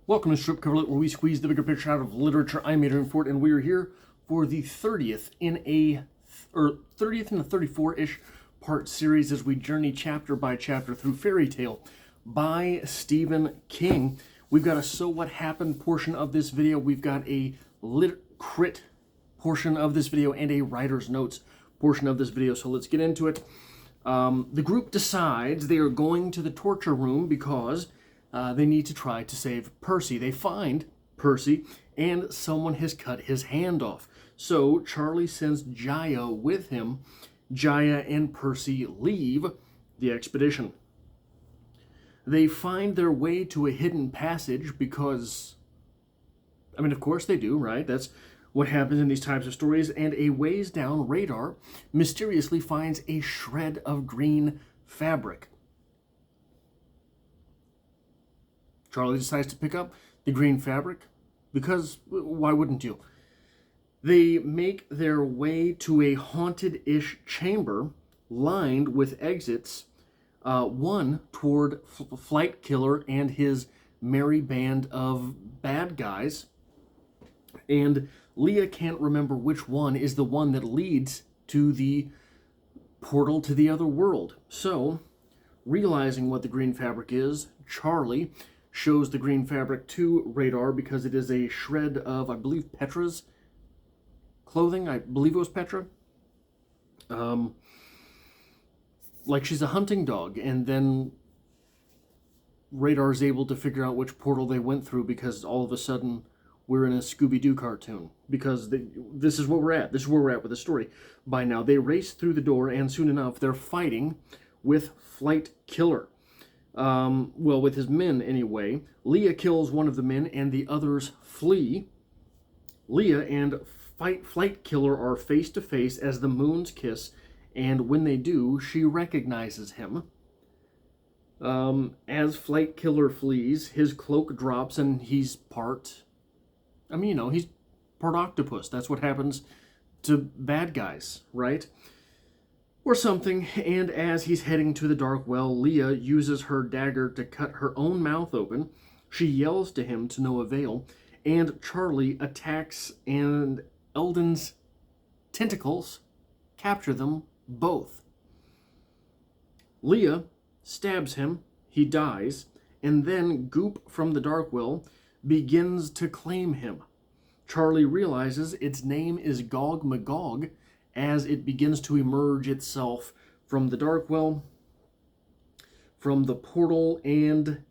Welcome to Strip Cover Lit, where we squeeze the bigger picture out of literature. I'm Adrian Fort, and we are here for the 30th in a 34-ish part series as we journey chapter by chapter through Fairy Tale by Stephen King. We've got a So What Happened portion of this video. We've got a lit crit portion of this video and a writer's notes portion of this video. So let's get into it. The group decides they are going to the torture room because they need to try to save Percy. They find Percy, and someone has cut his hand off. So Charlie sends Jaya with him. Jaya and Percy leave the expedition. They find their way to a hidden passage because, of course they do, right? That's what happens in these types of stories. And a ways down, Radar mysteriously finds a shred of green fabric. Charlie decides to pick up the green fabric because why wouldn't you? They make their way to a haunted-ish chamber lined with exits, one toward Flight Killer and his merry band of bad guys. And Leah can't remember which one is the one that leads to the portal to the other world. So, realizing what the green fabric is, Charlie shows the green fabric to Radar because it is a shred of, I believe, Petra's clothing. I believe it was Petra. Like she's a hunting dog, and then Radar is able to figure out which portal they went through because all of a sudden we're in a Scooby-Doo cartoon. Because this is what we're at. This is where we're at with the story. By now, they race through the door, and soon enough, they're fighting with Flight Killer. With his men anyway. Leah kills one of the men and the others flee. Leah and Flight Killer are face to face as the moons kiss, and when they do, she recognizes him. As Flight Killer flees, his cloak drops and he's part, he's part octopus. That's what happens to bad guys, right? Or something, and as he's heading to the dark well, Leah uses her dagger to cut her own mouth open. She yells to him to no avail, and Charlie attacks, and Eldon's tentacles capture them both. Leah stabs him, he dies, and then Goop from the dark well begins to claim him. Charlie realizes its name is Gog Magog, as it begins to emerge itself from the dark well, from the portal, and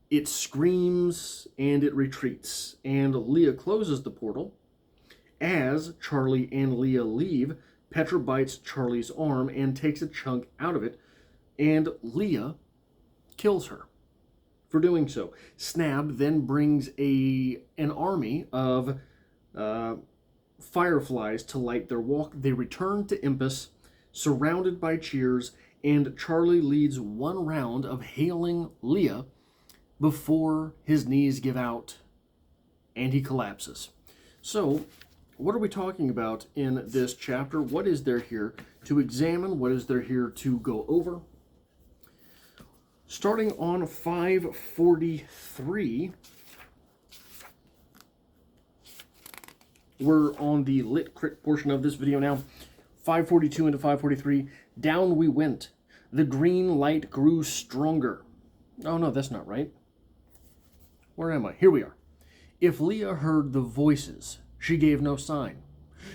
it screams and it retreats. And Leah closes the portal. As Charlie and Leah leave, Petra bites Charlie's arm and takes a chunk out of it, and Leah kills her for doing so. Snab then brings an army of fireflies to light their walk. They return to Impus, surrounded by cheers, and Charlie leads one round of hailing Leah before his knees give out and he collapses. So, what are we talking about in this chapter? What is there here to examine? What is there here to go over? Starting on 543, we're on the lit crit portion of this video now. 542 into 543. Down we went. The green light grew stronger. Oh no, that's not right. Where am I? Here we are. If Leah heard the voices, she gave no sign.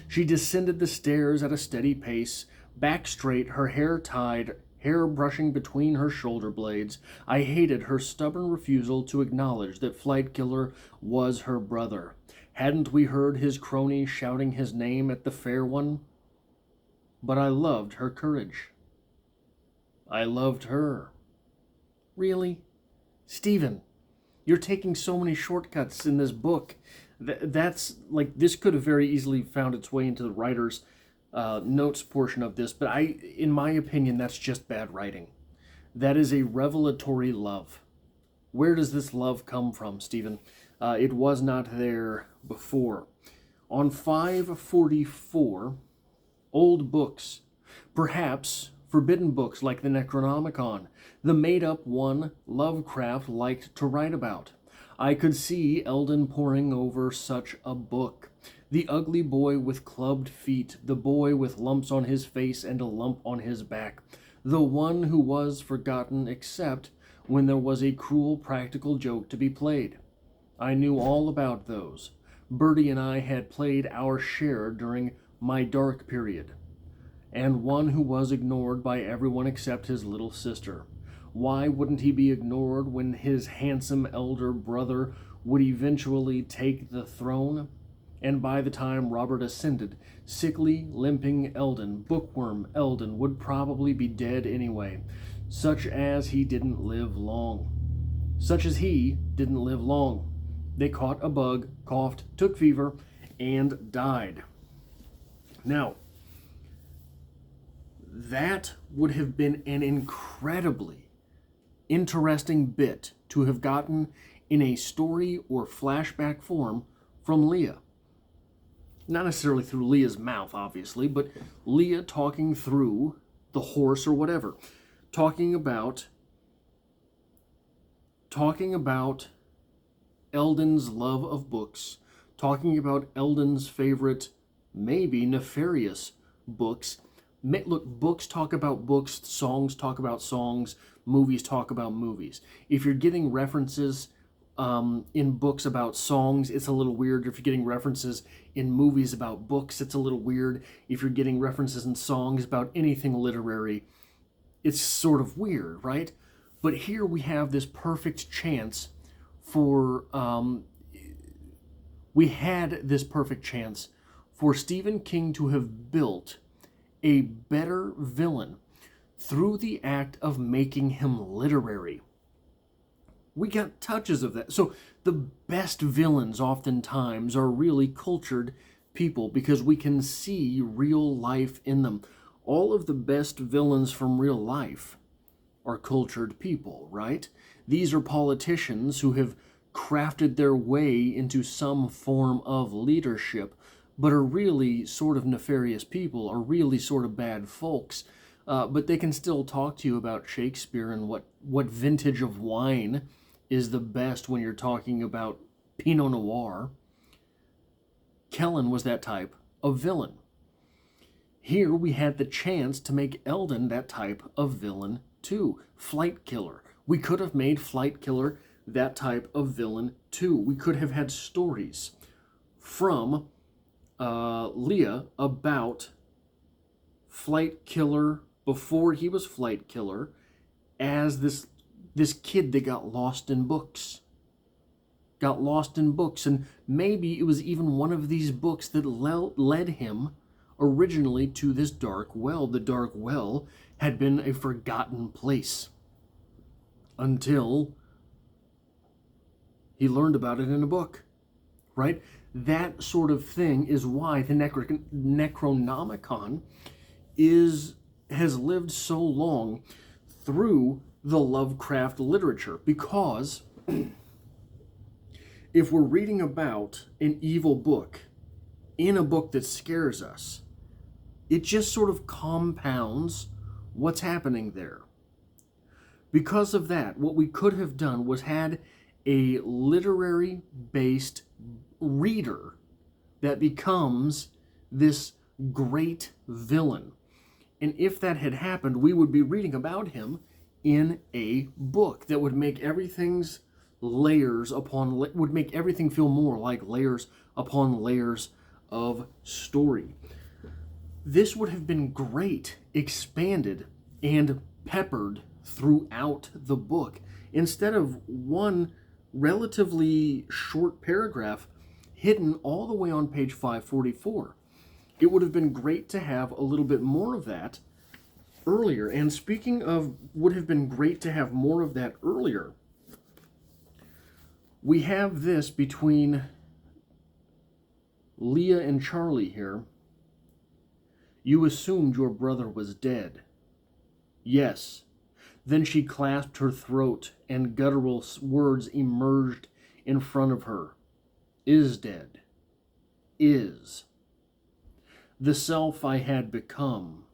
She descended the stairs at a steady pace, back straight, her hair tied, hair brushing between her shoulder blades. I hated her stubborn refusal to acknowledge that Flight Killer was her brother. Hadn't we heard his crony shouting his name at the fair one? But I loved her courage. I loved her. Really? Stephen, you're taking so many shortcuts in this book. That's like, this could have very easily found its way into the writer's notes portion of this, but in my opinion, that's just bad writing. That is a revelatory love. Where does this love come from, Stephen? It was not there before. On 544, old books, perhaps forbidden books like the Necronomicon, the made-up one Lovecraft liked to write about. I could see Eldon poring over such a book. The ugly boy with clubbed feet, the boy with lumps on his face and a lump on his back, the one who was forgotten except when there was a cruel practical joke to be played. I knew all about those. Bertie and I had played our share during my dark period, and one who was ignored by everyone except his little sister. Why wouldn't he be ignored when his handsome elder brother would eventually take the throne? And by the time Robert ascended, sickly, limping Eldon, bookworm Eldon, would probably be dead anyway, such as he didn't live long. Such as he didn't live long. They caught a bug, coughed, took fever, and died. Now, that would have been an incredibly interesting bit to have gotten in a story or flashback form from Leah. Not necessarily through Leah's mouth, obviously, but Leah talking through the horse or whatever. Talking about Eldon's love of books. Talking about Eldon's favorite, maybe nefarious books. Look, books talk about books, songs talk about songs, movies talk about movies. If you're getting references in books about songs, it's a little weird. If you're getting references in movies about books, it's a little weird. If you're getting references in songs about anything literary, it's sort of weird, right? But here we have this perfect chance for, Stephen King to have built a better villain through the act of making him literary. We got touches of that. So the best villains oftentimes are really cultured people because we can see real life in them. All of the best villains from real life are cultured people, right? These are politicians who have crafted their way into some form of leadership, but are really sort of nefarious people, are really sort of bad folks. But they can still talk to you about Shakespeare and what vintage of wine is the best when you're talking about Pinot Noir. Kellen was that type of villain. Here we had the chance to make Eldon that type of villain too. Flight Killer. We could have made Flight Killer that type of villain too. We could have had stories from Leah about Flight Killer before he was Flight Killer as this kid that got lost in books. And maybe it was even one of these books that led him originally to this dark well. The dark well had been a forgotten place until he learned about it in a book, right? That sort of thing is why the Necronomicon has lived so long through the Lovecraft literature, because if we're reading about an evil book in a book that scares us, it just sort of compounds what's happening there. Because of that, what we could have done was had a literary-based reader that becomes this great villain. And if that had happened, we would be reading about him in a book that would make everything's layers upon would make everything feel more like layers upon layers of story. This would have been great, expanded and peppered throughout the book, instead of one relatively short paragraph hidden all the way on page 544. It would have been great to have a little bit more of that earlier. And speaking of would have been great to have more of that earlier, we have this between Leah and Charlie here. You assumed your brother was dead. Yes. Then she clasped her throat and guttural words emerged in front of her. Is dead. Is. The self I had become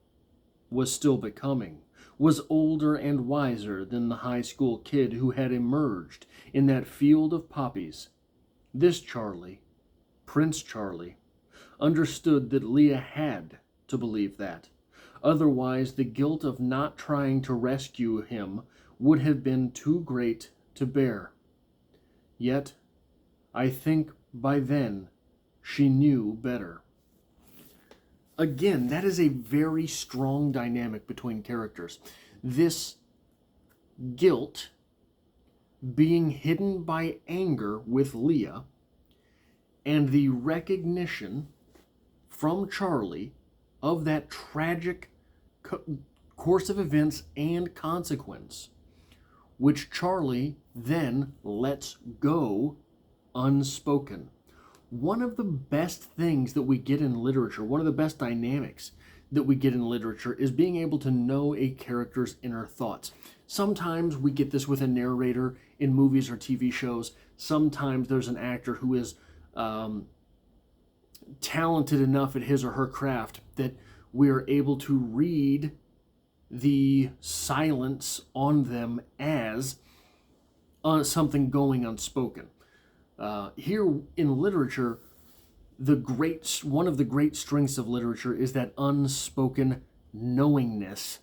was still becoming, was older and wiser than the high school kid who had emerged in that field of poppies. This Charlie, Prince Charlie, understood that Leah had to believe that. Otherwise, the guilt of not trying to rescue him would have been too great to bear. Yet, I think by then she knew better. Again, that is a very strong dynamic between characters. This guilt being hidden by anger with Leah, and the recognition from Charlie of that tragic course of events and consequence, which Charlie then lets go unspoken. One of the best things that we get in literature, one of the best dynamics that we get in literature, is being able to know a character's inner thoughts. Sometimes we get this with a narrator in movies or TV shows. Sometimes there's an actor who is talented enough at his or her craft that we're able to read the silence on them as something going unspoken. Here in literature, one of the great strengths of literature is that unspoken knowingness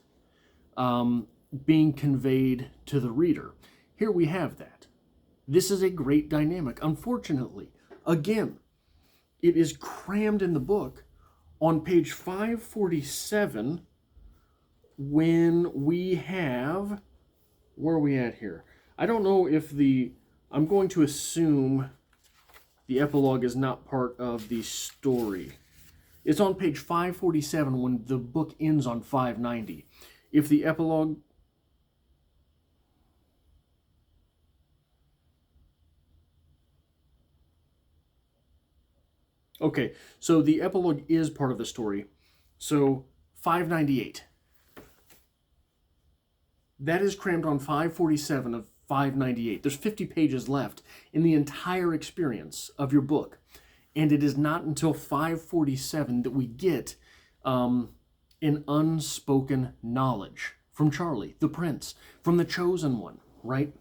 being conveyed to the reader. Here we have that. This is a great dynamic. Unfortunately, again, it is crammed in the book on page 547 when we have... Where are we at here? I don't know if I'm going to assume the epilogue is not part of the story. It's on page 547 when the book ends on 590. If the epilogue... Okay, so the epilogue is part of the story. So 598. That is crammed on 547 of 598. There's 50 pages left in the entire experience of your book. And it is not until 547 that we get an unspoken knowledge from Charlie, the prince, from the chosen one, right?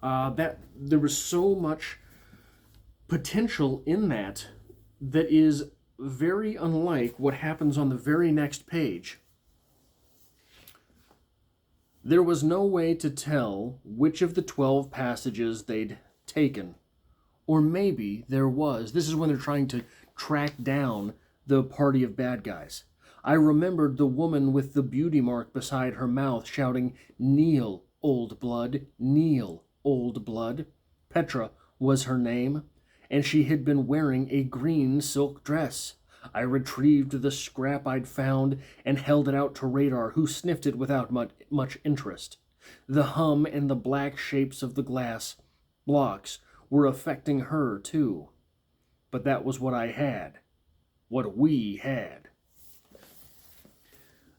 That there was so much potential in that is very unlike what happens on the very next page. There was no way to tell which of the 12 passages they'd taken. Or maybe there was. This is when they're trying to track down the party of bad guys. I remembered the woman with the beauty mark beside her mouth shouting, "Kneel, old blood, kneel, old blood." Petra was her name, and she had been wearing a green silk dress. I retrieved the scrap I'd found and held it out to Radar, who sniffed it without much interest. The hum and the black shapes of the glass blocks were affecting her, too. But that was what I had. What we had.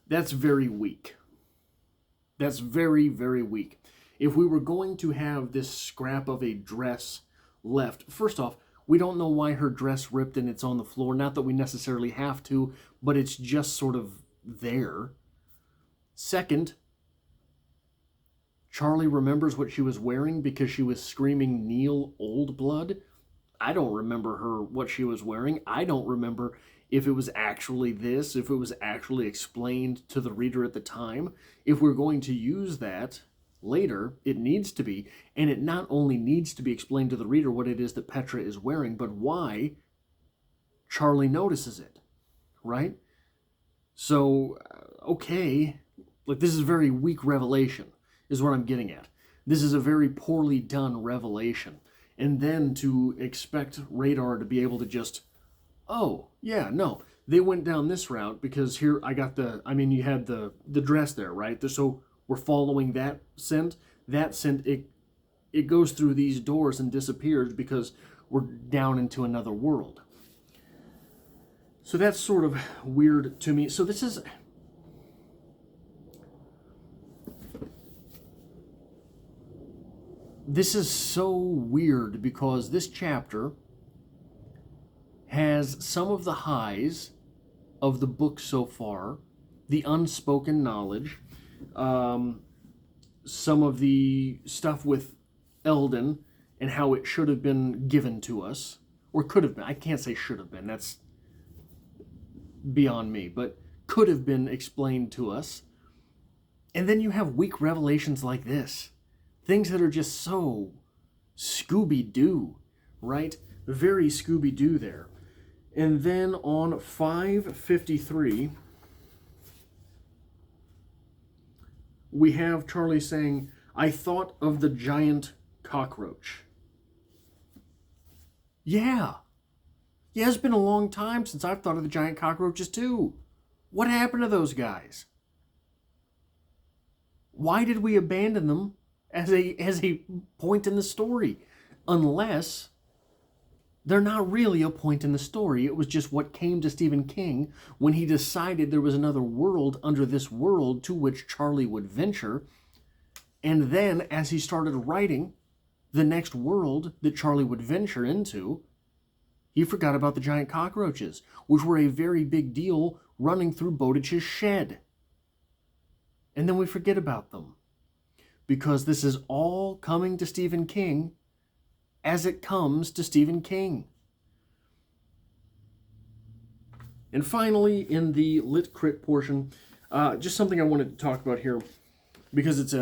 That's very weak. That's very, very weak. If we were going to have this scrap of a dress left, first off, we don't know why her dress ripped and it's on the floor. Not that we necessarily have to, but it's just sort of there. Second, Charlie remembers what she was wearing because she was screaming, "Kneel, old blood." I don't remember what she was wearing. I don't remember if it was actually this, if it was actually explained to the reader at the time. If we're going to use that later, it needs to be, and it not only needs to be explained to the reader what it is that Petra is wearing, but why Charlie notices it, right? So, okay, like this is a very weak revelation, is what I'm getting at. This is a very poorly done revelation. And then to expect Radar to be able to just, oh, yeah, no, they went down this route because here I got you had the dress there, right? So we're following that scent. That scent, it goes through these doors and disappears because we're down into another world. So that's sort of weird to me. So this is so weird because this chapter has some of the highs of the book so far, the unspoken knowledge, some of the stuff with Eldon and how it should have been given to us, or could have been. I can't say should have been. That's beyond me, but could have been explained to us. And then you have weak revelations like this. Things that are just so Scooby-Doo, right? Very Scooby-Doo there. And then on 553, we have Charlie saying, I thought of the giant cockroach. Yeah. Yeah, it's been a long time since I've thought of the giant cockroaches too. What happened to those guys? Why did we abandon them as a point in the story? Unless they're not really a point in the story. It was just what came to Stephen King when he decided there was another world under this world to which Charlie would venture. And then as he started writing the next world that Charlie would venture into, he forgot about the giant cockroaches, which were a very big deal running through Bowditch's shed. And then we forget about them. Because this is all coming to Stephen King as it comes to Stephen King. And finally, in the Lit Crit portion, just something I wanted to talk about here, because it's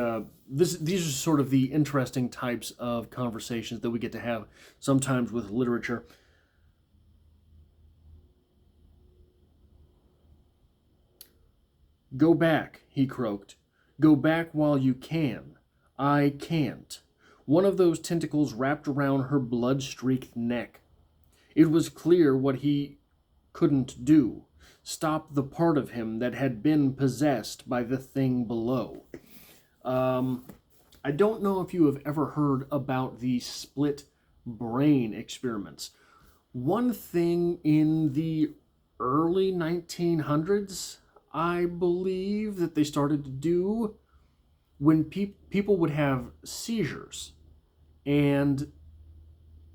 these are sort of the interesting types of conversations that we get to have sometimes with literature. Go back, he croaked. Go back while you can. I can't. One of those tentacles wrapped around her blood-streaked neck. It was clear what he couldn't do. Stop the part of him that had been possessed by the thing below. I don't know if you have ever heard about the split brain experiments. One thing in the early 1900s, I believe, that they started to do when people would have seizures. And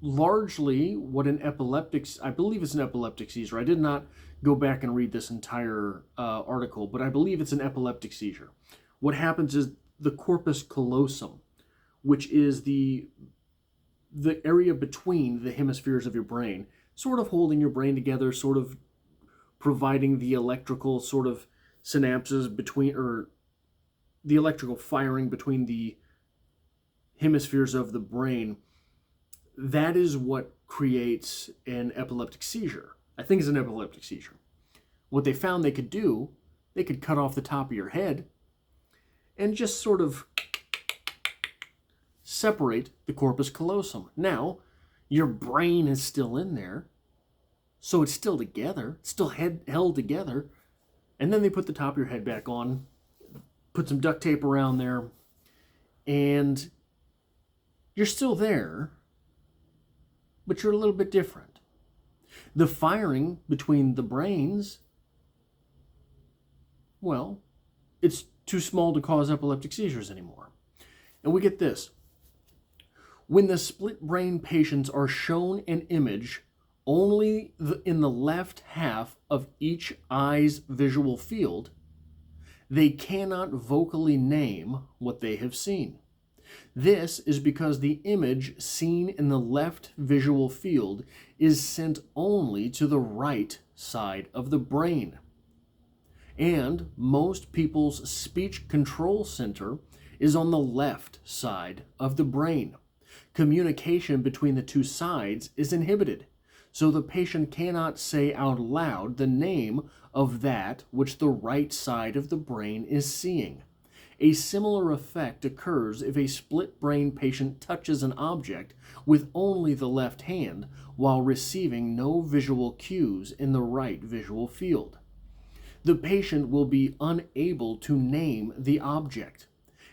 largely what an epileptic, I believe it's an epileptic seizure. I did not go back and read this entire article, but I believe it's an epileptic seizure. What happens is the corpus callosum, which is the area between the hemispheres of your brain, sort of holding your brain together, sort of providing the electrical sort of synapses between, or the electrical firing between the hemispheres of the brain. That is what creates an epileptic seizure. I think it's an epileptic seizure. What they found they could do, they could cut off the top of your head and just sort of separate the corpus callosum. Now, your brain is still in there, so it's still together, it's still held together, and then they put the top of your head back on, put some duct tape around there, and you're still there, but you're a little bit different. The firing between the brains, well, it's too small to cause epileptic seizures anymore. And we get this. When the split brain patients are shown an image only in the left half of each eye's visual field, they cannot vocally name what they have seen. This is because the image seen in the left visual field is sent only to the right side of the brain. And most people's speech control center is on the left side of the brain. Communication between the two sides is inhibited, so the patient cannot say out loud the name of that which the right side of the brain is seeing. A similar effect occurs if a split brain patient touches an object with only the left hand while receiving no visual cues in the right visual field. The patient will be unable to name the object,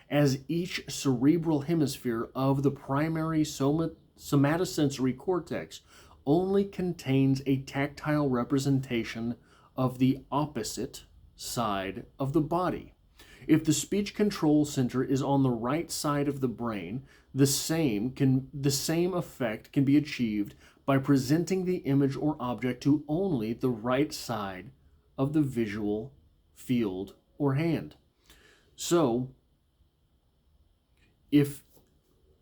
as each cerebral hemisphere of the primary somatosensory cortex only contains a tactile representation of the opposite side of the body. If the speech control center is on the right side of the brain, the same effect can be achieved by presenting the image or object to only the right side of the visual field or hand. So, if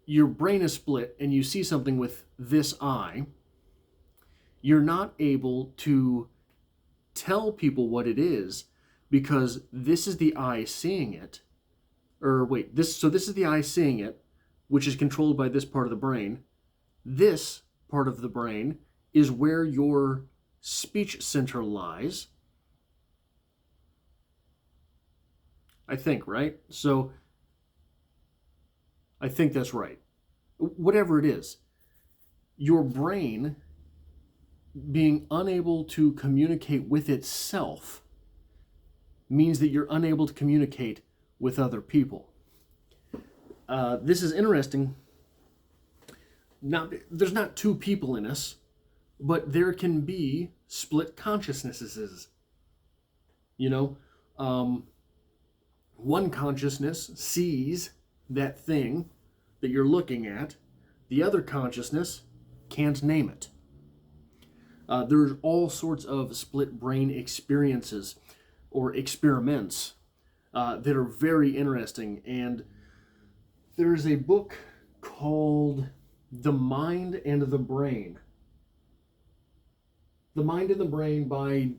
your brain is split and you see something with this eye, you're not able to tell people what it is because this is the eye seeing it. Or wait, this is the eye seeing it, which is controlled by this part of the brain. This part of the brain is where your speech center lies. I think, right? So I think that's right. Whatever it is, your brain being unable to communicate with itself means that you're unable to communicate with other people. This is interesting. There's not two people in us, but there can be split consciousnesses. One consciousness sees that thing that you're looking at. The other consciousness can't name it. There's all sorts of split brain experiences or experiments that are very interesting. And there's a book called The Mind and the Brain. The Mind and the Brain by,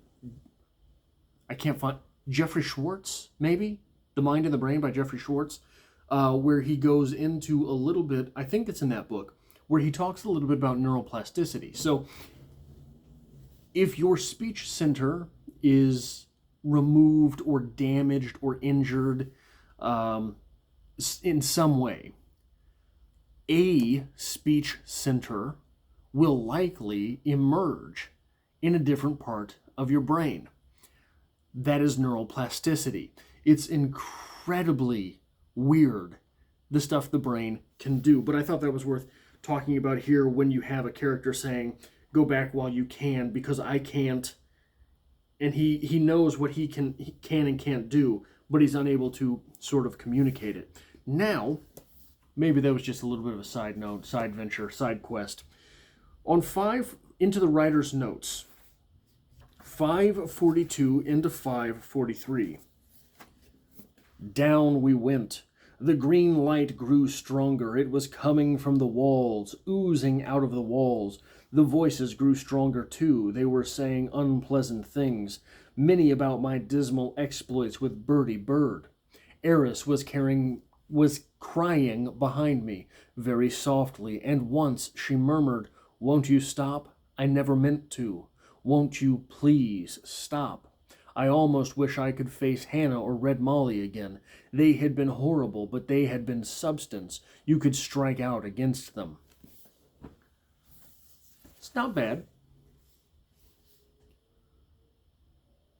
I can't find, Jeffrey Schwartz, maybe? The Mind and the Brain by Jeffrey Schwartz, where he goes into a little bit, I think it's in that book, where he talks a little bit about neuroplasticity. So if your speech center is removed or damaged or injured in some way, a speech center will likely emerge in a different part of your brain. That is neuroplasticity. It's incredibly weird, the stuff the brain can do. But I thought that was worth talking about here when you have a character saying, go back while you can, because I can't. And he knows what he can and can't do, but he's unable to sort of communicate it. Now, maybe that was just a little bit of a side note, side venture, side quest. On 5, into the writer's notes, 542 into 543. Down we went. The green light grew stronger. It was coming from the walls, oozing out of the walls. The voices grew stronger too. They were saying unpleasant things, many about my dismal exploits with Birdie Bird. Eris was crying behind me, very softly, and once she murmured, "Won't you stop? I never meant to. Won't you please stop?" I almost wish I could face Hannah or Red Molly again. They had been horrible, but they had been substance. You could strike out against them. It's not bad.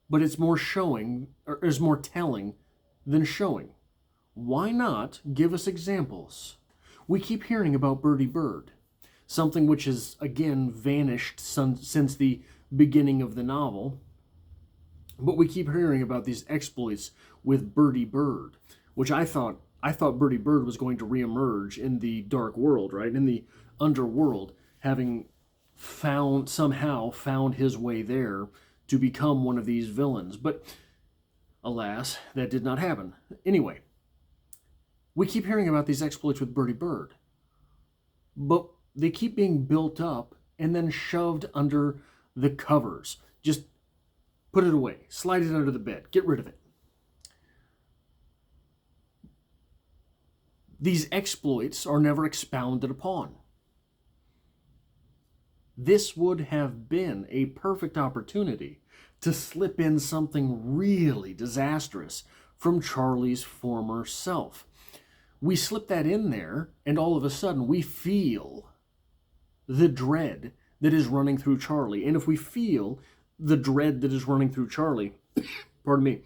But it's more showing, or is more telling than showing. Why not give us examples? We keep hearing about Birdie Bird, something which has, again, vanished since the beginning of the novel. But we keep hearing about these exploits with Birdie Bird, which I thought Birdie Bird was going to reemerge in the dark world, right? In the underworld, having somehow found his way there to become one of these villains. But alas, that did not happen. Anyway, we keep hearing about these exploits with Birdie Bird, but they keep being built up and then shoved under the covers. Just put it away. Slide it under the bed. Get rid of it. These exploits are never expounded upon. This would have been a perfect opportunity to slip in something really disastrous from Charlie's former self. We slip that in there, and all of a sudden we feel the dread that is running through Charlie. And if we feel the dread that is running through Charlie, pardon me,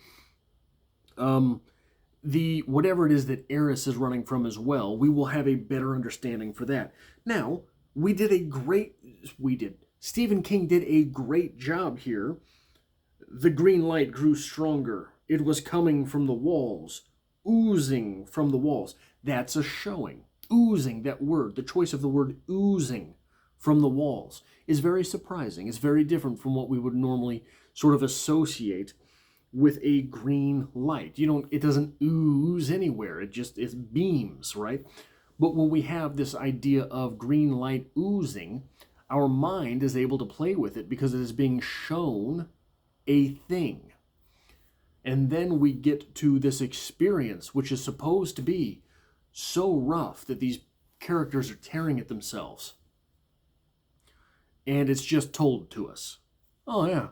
the whatever it is that Eris is running from as well, we will have a better understanding for that. Now, Stephen King did a great job here. The green light grew stronger. It was coming from the walls, oozing from the walls. That's a showing. Oozing, that word, the choice of the word oozing from the walls is very surprising. It's very different from what we would normally sort of associate with a green light. It doesn't ooze anywhere. It beams, right? But when we have this idea of green light oozing, our mind is able to play with it because it is being shown a thing. And then we get to this experience, which is supposed to be so rough that these characters are tearing at themselves. And it's just told to us. Oh yeah,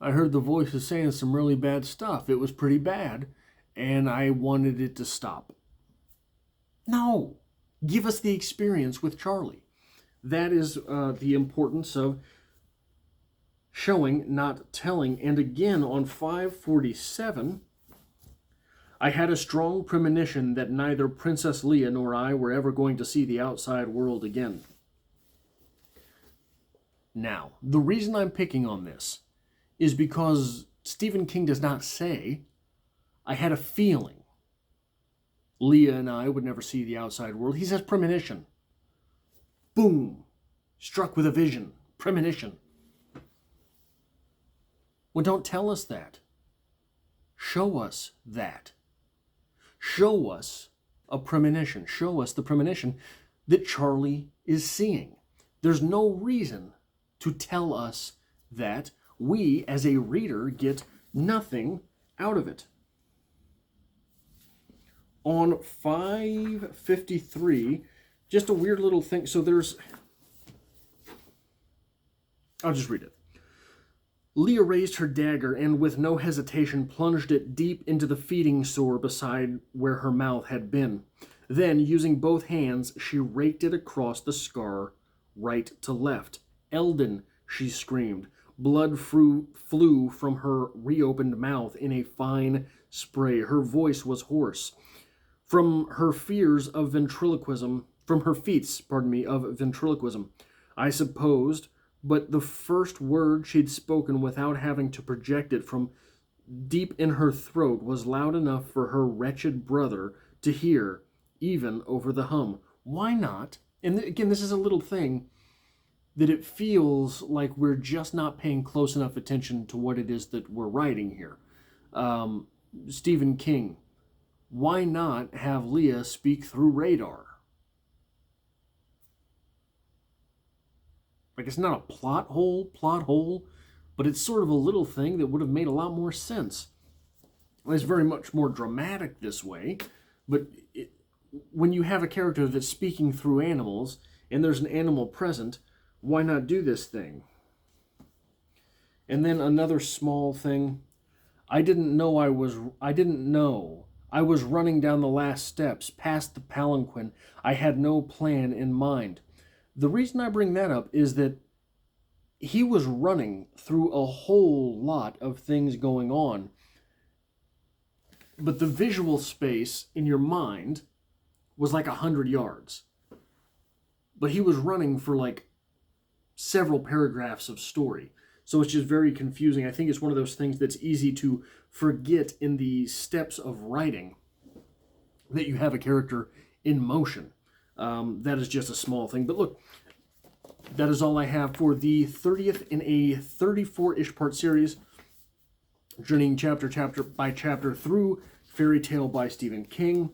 I heard the voices saying some really bad stuff. It was pretty bad, and I wanted it to stop. No, give us the experience with Charlie. That is the importance of showing, not telling. And again, on 547, I had a strong premonition that neither Princess Leah nor I were ever going to see the outside world again. Now, the reason I'm picking on this is because Stephen King does not say, I had a feeling Leah and I would never see the outside world. He says premonition. Boom. Struck with a vision. Premonition. Well, don't tell us that. Show us that. Show us a premonition. Show us the premonition that Charlie is seeing. There's no reason to tell us that. We, as a reader, get nothing out of it. On 553, just a weird little thing. So I'll just read it. Leah raised her dagger and with no hesitation plunged it deep into the feeding sore beside where her mouth had been. Then, using both hands, she raked it across the scar, right to left. Eldon, she screamed. Blood flew from her reopened mouth in a fine spray. Her voice was hoarse. From her feats of ventriloquism, I supposed, but the first word she'd spoken without having to project it from deep in her throat was loud enough for her wretched brother to hear, even over the hum. Why not? And again, this is a little thing that it feels like we're just not paying close enough attention to what it is that we're writing here. Stephen King, why not have Leah speak through radar? Like, it's not a plot hole, but it's sort of a little thing that would have made a lot more sense. It's very much more dramatic this way, but when you have a character that's speaking through animals, and there's an animal present, why not do this thing? And then another small thing, I didn't know I was running down the last steps, past the palanquin. I had no plan in mind. The reason I bring that up is that he was running through a whole lot of things going on. But the visual space in your mind was like 100 yards. But he was running for like several paragraphs of story. So it's just very confusing. I think it's one of those things that's easy to forget in the steps of writing, that you have a character in motion. That is just a small thing. But look, that is all I have for the 30th in a 34-ish part series, journeying chapter by chapter through Fairy Tale by Stephen King.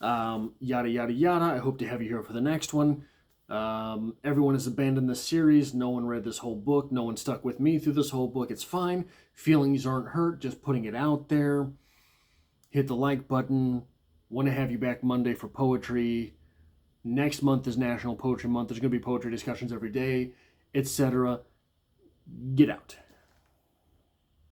Yada, yada, yada. I hope to have you here for the next one. Everyone has abandoned this series. No one read this whole book. No one stuck with me through this whole book. It's fine. Feelings aren't hurt. Just putting it out there. Hit the like button. Want to have you back Monday for poetry. Next month is National Poetry Month. There's going to be poetry discussions every day, etc. Get out.